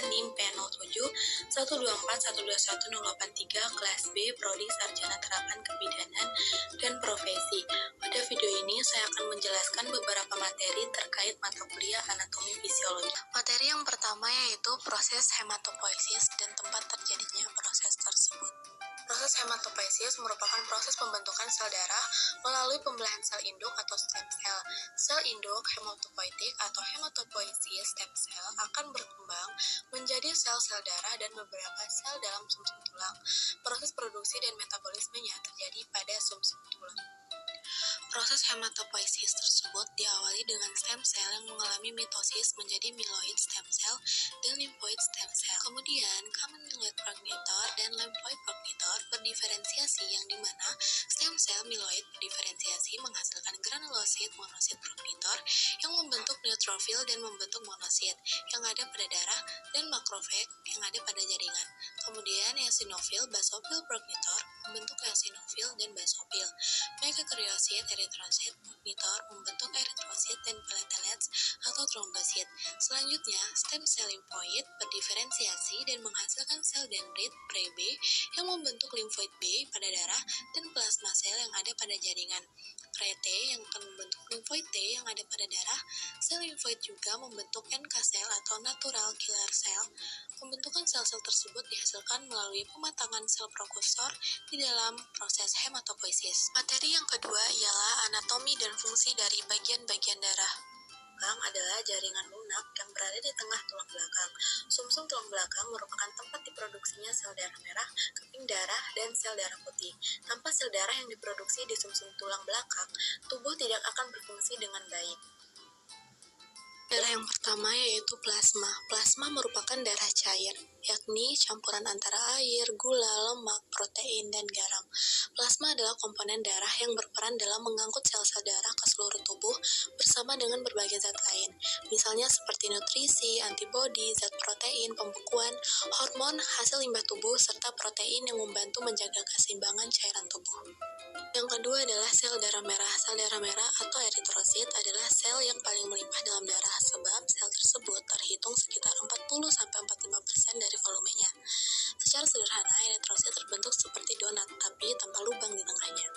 NIM P07 124121083 kelas B Prodi Sarjana Terapan Kebidanan dan Profesi. Pada video ini saya akan menjelaskan beberapa materi terkait mata kuliah anatomi fisiologi. Materi yang pertama yaitu proses hematopoiesis dan tempat terjadinya proses tersebut. Proses hematopoiesis merupakan proses pembentukan sel darah melalui pembelahan sel induk atau stem cell. Sel induk hematopoietik atau hematopoiesis stem cell akan berkembang menjadi sel-sel darah dan beberapa sel dalam sumsum tulang. Proses produksi dan metabolismenya terjadi pada sumsum tulang. Proses hematopoiesis tersebut diawali dengan stem cell yang mengalami mitosis menjadi myeloid stem cell dan lymphoid stem cell. Kemudian, common myeloid progenitor dan lymphoid progenitor berdiferensiasi yang dimana stem cell myeloid berdiferensiasi menghasilkan granulosit monosit progenitor yang membentuk neutrofil dan membentuk monosit yang ada pada darah dan makrofag yang ada pada jaringan. Kemudian, eosinofil basofil progenitor membentuk eosinofil dan basofil. Megakaryosit eritrosit progenitor membentuk eritrosit dan platelets atau trombosit. Selanjutnya, stem cell lymphoid berdiferensiasi dan menghasilkan sel dendrit pre-B yang membentuk lymphoid B pada darah dan plasma sel yang ada pada jaringan. Pre-T yang akan membentuk lymphoid T yang ada pada darah. Sel lymphoid juga membentuk NK sel atau natural killer cell. Pembentukan sel-sel tersebut dihasilkan melalui pematangan sel prekursor di dalam proses hematopoiesis. Materi yang kedua ialah anatomi dan fungsi dari bagian-bagian darah. Adalah jaringan lunak yang berada di tengah tulang belakang. Sumsum tulang belakang merupakan tempat diproduksinya sel darah merah, keping darah, dan sel darah putih. Tanpa sel darah yang diproduksi di sumsum tulang belakang, tubuh tidak akan berfungsi dengan baik. Darah yang pertama yaitu plasma. Plasma merupakan darah cair, yakni campuran antara air, gula, lemak, protein, dan garam. Plasma adalah komponen darah yang berperan dalam mengangkut sel-sel darah ke seluruh tubuh bersama dengan berbagai zat lain, misalnya seperti nutrisi, antibodi, zat protein, pembekuan, hormon, hasil limbah tubuh, serta protein yang membantu menjaga keseimbangan cairan tubuh. Yang kedua adalah sel darah merah. Sel darah merah atau eritrosit adalah sel yang paling melimpah dalam darah sebab sel tersebut terhitung sekitar 40-45% dari volumenya. Secara sederhana, eritrosit terbentuk seperti donat tapi tanpa lubang di tengahnya.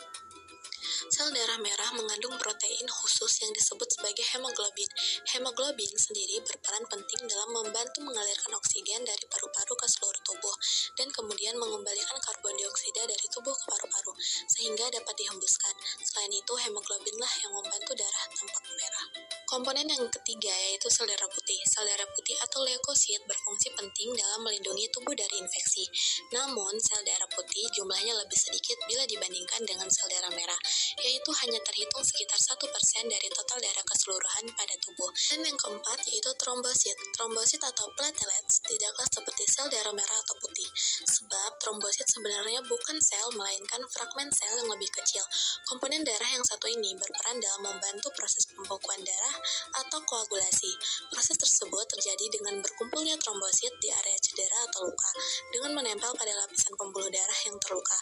Sel darah merah mengandung protein khusus yang disebut sebagai hemoglobin. Hemoglobin sendiri berperan penting dalam membantu mengalirkan oksigen dari paru-paru ke seluruh tubuh dan kemudian mengembalikan karbon dioksida dari tubuh ke paru-paru sehingga dapat dihembuskan. Selain itu, hemoglobinlah yang membantu darah tampak merah. Komponen yang ketiga yaitu sel darah putih. Sel darah putih atau leukosit berfungsi penting dalam melindungi tubuh dari infeksi. Namun, sel darah putih jumlahnya lebih sedikit bila dibandingkan dengan sel darah merah, yaitu hanya terhitung sekitar 1% dari total darah keseluruhan pada tubuh. Dan yang keempat yaitu trombosit. Trombosit atau platelets tidaklah seperti sel darah merah atau putih, sebab trombosit sebenarnya bukan sel melainkan fragmen sel yang lebih kecil. Komponen darah yang satu ini berperan dalam membantu proses pembekuan darah atau koagulasi. Proses tersebut terjadi dengan berkumpulnya trombosit di area cedera atau luka dengan menempel pada lapisan pembuluh darah yang terluka.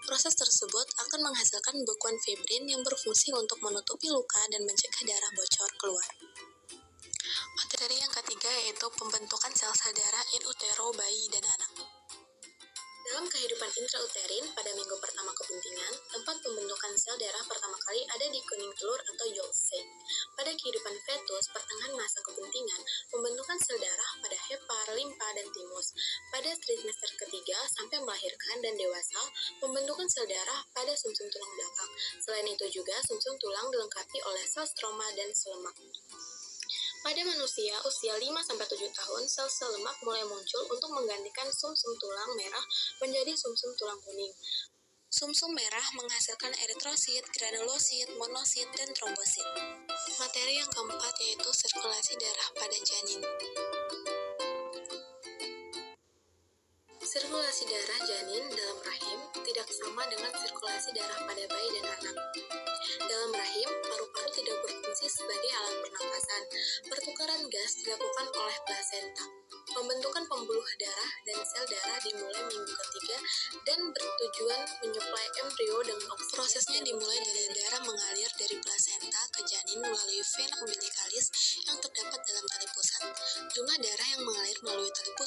Proses tersebut akan menghasilkan bekuan fibrin yang berfungsi untuk menutupi luka dan mencegah darah bocor keluar. Materi yang ketiga yaitu pembentukan sel-sel darah in utero bayi dan anak. Dalam kehidupan intrauterin pada minggu pertama kebuntingan, tempat pembentukan sel darah pertama kali ada di kuning telur atau yolk sac. Pada kehidupan fetus pertengahan masa kebuntingan, pembentukan sel darah pada hepar, limpa, dan timus. Pada trimester ketiga sampai melahirkan dan dewasa, pembentukan sel darah pada sumsum tulang belakang. Selain itu juga sumsum tulang dilengkapi oleh sel stroma dan sel lemak. Pada manusia usia 5-7 tahun, sel-sel lemak mulai muncul untuk menggantikan sumsum tulang merah menjadi sumsum tulang kuning. Sumsum merah menghasilkan eritrosit, granulosit, monosit, dan trombosit. Materi yang keempat yaitu sirkulasi darah pada janin. Sirkulasi darah janin dalam rahim tidak sama dengan sirkulasi darah pada bayi dan anak. Dalam rahim, paru-paru tidak berfungsi sebagai alat pernapasan. Pertukaran gas dilakukan oleh plasenta. Pembentukan pembuluh darah dan sel darah dimulai minggu ketiga dan bertujuan menyuplai embrio dengan oksigen. Prosesnya dimulai dari darah mengalir dari plasenta ke janin melalui vena umbilicalis yang terdapat dalam tali pusat. Jumlah darah yang mengalir melalui tali pusat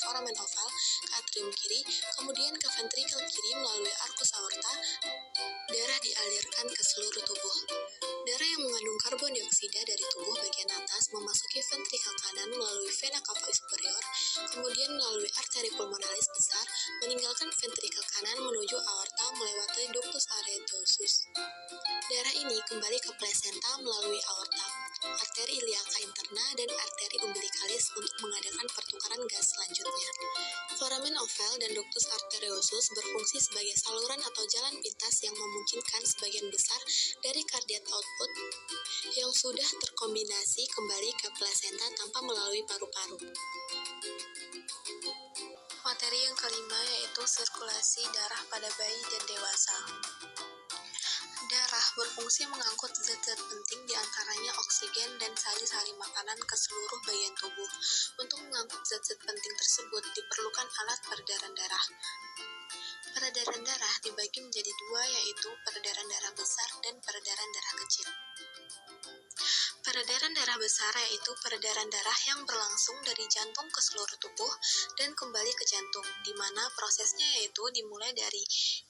foramen oval ke atrium kiri, kemudian ke ventrikel kiri melalui arcus aorta. Darah dialirkan ke seluruh tubuh. Darah yang mengandung karbon dioksida dari tubuh bagian atas memasuki ventrikel kanan melalui vena cava superior, kemudian melalui arteri pulmonalis besar, meninggalkan ventrikel kanan menuju aorta melewati ductus aortosus. Darah ini kembali ke plasenta melalui aorta, arteri iliaca interna, dan arteri umbilicalis untuk mengadakan pertukaran gas selanjutnya. Foramen oval dan ductus arteriosus berfungsi sebagai saluran atau jalan pintas yang memungkinkan sebagian besar dari cardiac output yang sudah terkombinasi kembali ke plasenta tanpa melalui paru-paru. Materi yang kelima yaitu sirkulasi darah pada bayi dan dewasa. Darah berfungsi mengangkut zat-zat penting diantaranya oksigen dan sari-sari makanan ke seluruh bagian tubuh. Untuk mengangkut zat-zat penting tersebut diperlukan alat peredaran darah. Peredaran darah dibagi menjadi dua, yaitu peredaran darah besar dan peredaran darah kecil. Peredaran darah besar yaitu peredaran darah yang berlangsung dari jantung ke seluruh tubuh dan kembali ke jantung, di mana prosesnya yaitu dimulai dari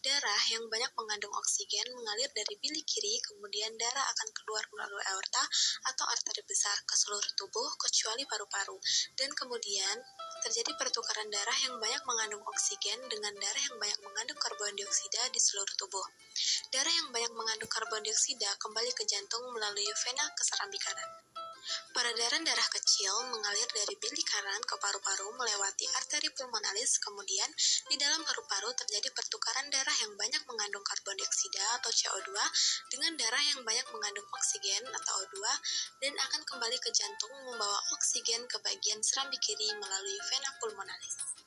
darah yang banyak mengandung oksigen mengalir dari bilik kiri, kemudian darah akan keluar melalui aorta atau arteri besar ke seluruh tubuh kecuali paru-paru, dan kemudian terjadi pertukaran darah yang banyak mengandung oksigen dengan darah yang banyak mengandung karbon dioksida di seluruh tubuh. Darah yang banyak mengandung karbon dioksida kembali ke jantung melalui vena ke serambi kanan. Peredaran darah kecil mengalir dari bilik kanan ke paru-paru melewati arteri pulmonalis, kemudian di dalam paru-paru terjadi pertukaran darah yang banyak mengandung karbon dioksida atau CO2 dengan darah yang banyak mengandung oksigen atau O2 dan akan kembali ke jantung membawa oksigen ke bagian serambi kiri melalui vena pulmonalis.